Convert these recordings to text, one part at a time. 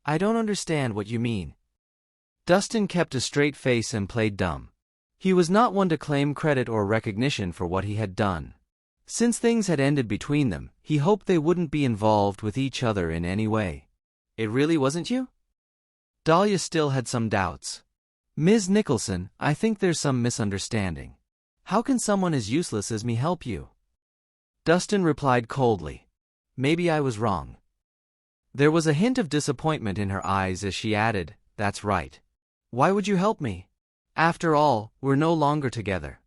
I don't understand what you mean. Dustin kept a straight face and played dumb. He was not one to claim credit or recognition for what he had done. Since things had ended between them, he hoped they wouldn't be involved with each other in any way. It really wasn't you? Dahlia still had some doubts. Ms. Nicholson, I think there's some misunderstanding. How can someone as useless as me help you? Dustin replied coldly. Maybe I was wrong. There was a hint of disappointment in her eyes as she added, That's right. Why would you help me? After all, we're no longer together.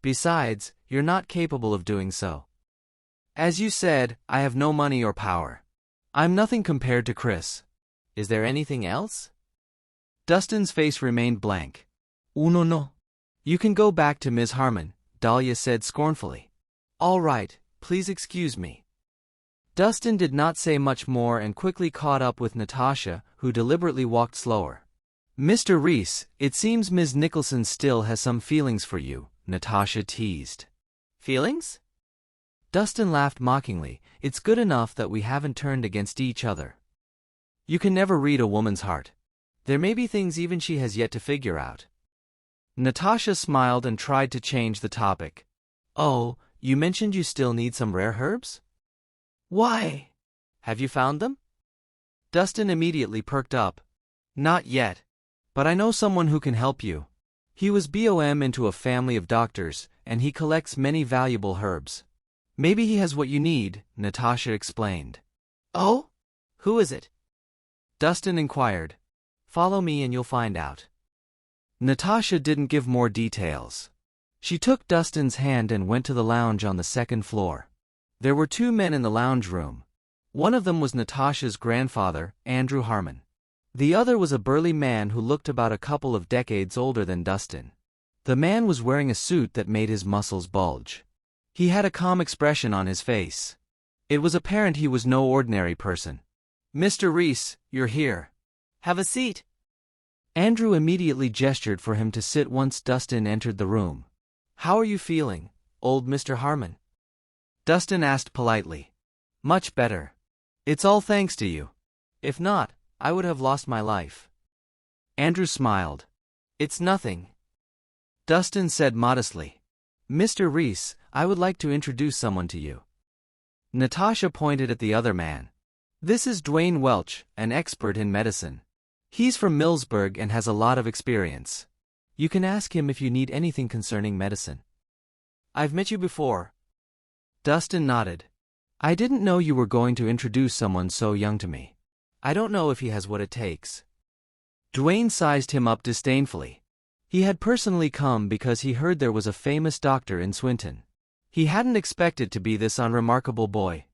Besides, you're not capable of doing so. As you said, I have no money or power. I'm nothing compared to Chris. Is there anything else? Dustin's face remained blank. No. You can go back to Ms. Harmon, Dahlia said scornfully. All right, please excuse me. Dustin did not say much more and quickly caught up with Natasha, who deliberately walked slower. Mr. Rhys, it seems Ms. Nicholson still has some feelings for you, Natasha teased. Feelings? Dustin laughed mockingly. It's good enough that we haven't turned against each other. You can never read a woman's heart. There may be things even she has yet to figure out. Natasha smiled and tried to change the topic. Oh, you mentioned you still need some rare herbs? Why? Have you found them? Dustin immediately perked up. Not yet. But I know someone who can help you. He was BOM into a family of doctors, and he collects many valuable herbs. Maybe he has what you need, Natasha explained. Oh? Who is it? Dustin inquired. Follow me and you'll find out. Natasha didn't give more details. She took Dustin's hand and went to the lounge on the second floor. There were two men in the lounge room. One of them was Natasha's grandfather, Andrew Harmon. The other was a burly man who looked about a couple of decades older than Dustin. The man was wearing a suit that made his muscles bulge. He had a calm expression on his face. It was apparent he was no ordinary person. Mr. Rhys, you're here. Have a seat. Andrew immediately gestured for him to sit once Dustin entered the room. How are you feeling, old Mr. Harmon? Dustin asked politely. Much better. It's all thanks to you. If not, I would have lost my life. Andrew smiled. It's nothing. Dustin said modestly. Mr. Rhys, I would like to introduce someone to you. Natasha pointed at the other man. This is Dwayne Welch, an expert in medicine. He's from Millsburg and has a lot of experience. You can ask him if you need anything concerning medicine. I've met you before. Dustin nodded. I didn't know you were going to introduce someone so young to me. I don't know if he has what it takes. Dwayne sized him up disdainfully. He had personally come because he heard there was a famous doctor in Swinton. He hadn't expected to be this unremarkable boy.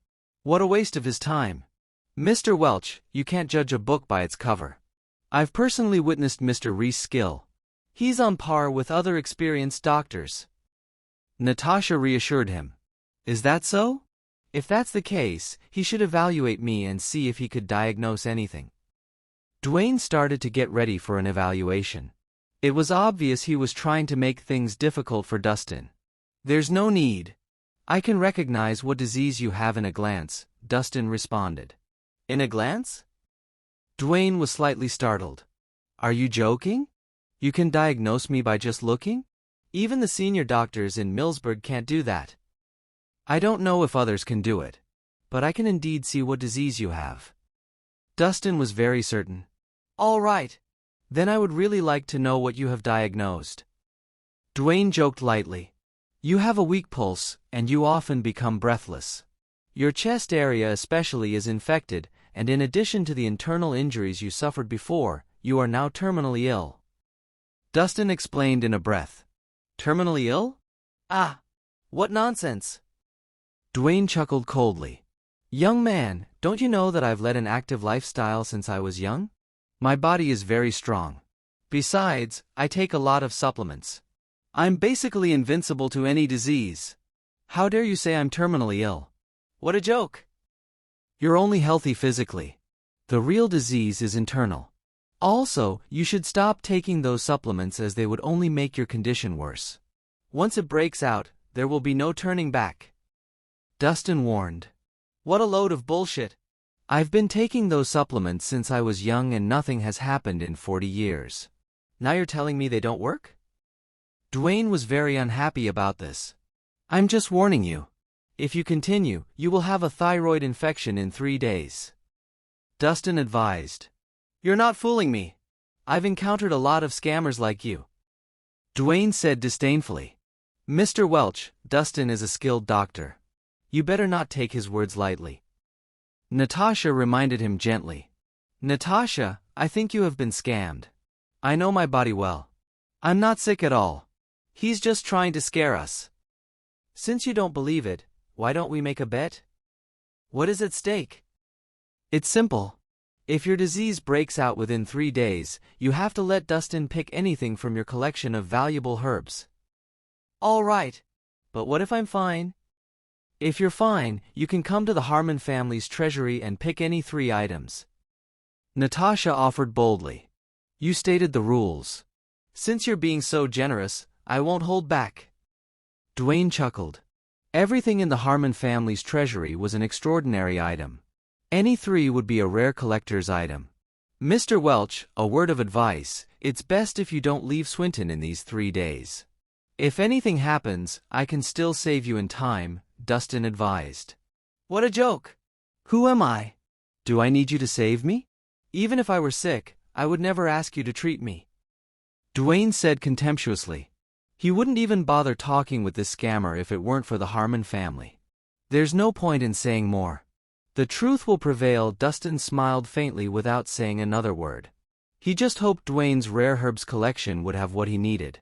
What a waste of his time. Mr. Welch, you can't judge a book by its cover. I've personally witnessed Mr. Rhys' skill. He's on par with other experienced doctors. Natasha reassured him. Is that so? If that's the case, he should evaluate me and see if he could diagnose anything. Dwayne started to get ready for an evaluation. It was obvious he was trying to make things difficult for Dustin. There's no need. I can recognize what disease you have in a glance, Dustin responded. In a glance? Dwayne was slightly startled. Are you joking? You can diagnose me by just looking? Even the senior doctors in Millsburg can't do that. I don't know if others can do it, but I can indeed see what disease you have. Dustin was very certain. All right. Then I would really like to know what you have diagnosed. Dwayne joked lightly. You have a weak pulse, and you often become breathless. Your chest area especially is infected, and in addition to the internal injuries you suffered before, you are now terminally ill. Dustin explained in a breath. Terminally ill? Ah! What nonsense! Dwayne chuckled coldly. Young man, don't you know that I've led an active lifestyle since I was young? My body is very strong. Besides, I take a lot of supplements. I'm basically invincible to any disease. How dare you say I'm terminally ill? What a joke! You're only healthy physically. The real disease is internal. Also, you should stop taking those supplements as they would only make your condition worse. Once it breaks out, there will be no turning back. Dustin warned. What a load of bullshit. I've been taking those supplements since I was young and nothing has happened in 40 years. Now you're telling me they don't work? Dwayne was very unhappy about this. I'm just warning you. If you continue, you will have a thyroid infection in 3 days. Dustin advised. You're not fooling me. I've encountered a lot of scammers like you. Dwayne said disdainfully. Mr. Welch, Dustin is a skilled doctor. You better not take his words lightly. Natasha reminded him gently. Natasha, I think you have been scammed. I know my body well. I'm not sick at all. He's just trying to scare us. Since you don't believe it, why don't we make a bet? What is at stake? It's simple. If your disease breaks out within 3 days, you have to let Dustin pick anything from your collection of valuable herbs. All right. But what if I'm fine? If you're fine, you can come to the Harmon family's treasury and pick any 3 items. Natasha offered boldly. You stated the rules. Since you're being so generous, I won't hold back. Dwayne chuckled. Everything in the Harmon family's treasury was an extraordinary item. Any 3 would be a rare collector's item. Mr. Welch, a word of advice, it's best if you don't leave Swinton in these 3 days. If anything happens, I can still save you in time, Dustin advised. What a joke! Who am I? Do I need you to save me? Even if I were sick, I would never ask you to treat me. Dwayne said contemptuously. He wouldn't even bother talking with this scammer if it weren't for the Harmon family. There's no point in saying more. The truth will prevail. Dustin smiled faintly without saying another word. He just hoped Dwayne's rare herbs collection would have what he needed.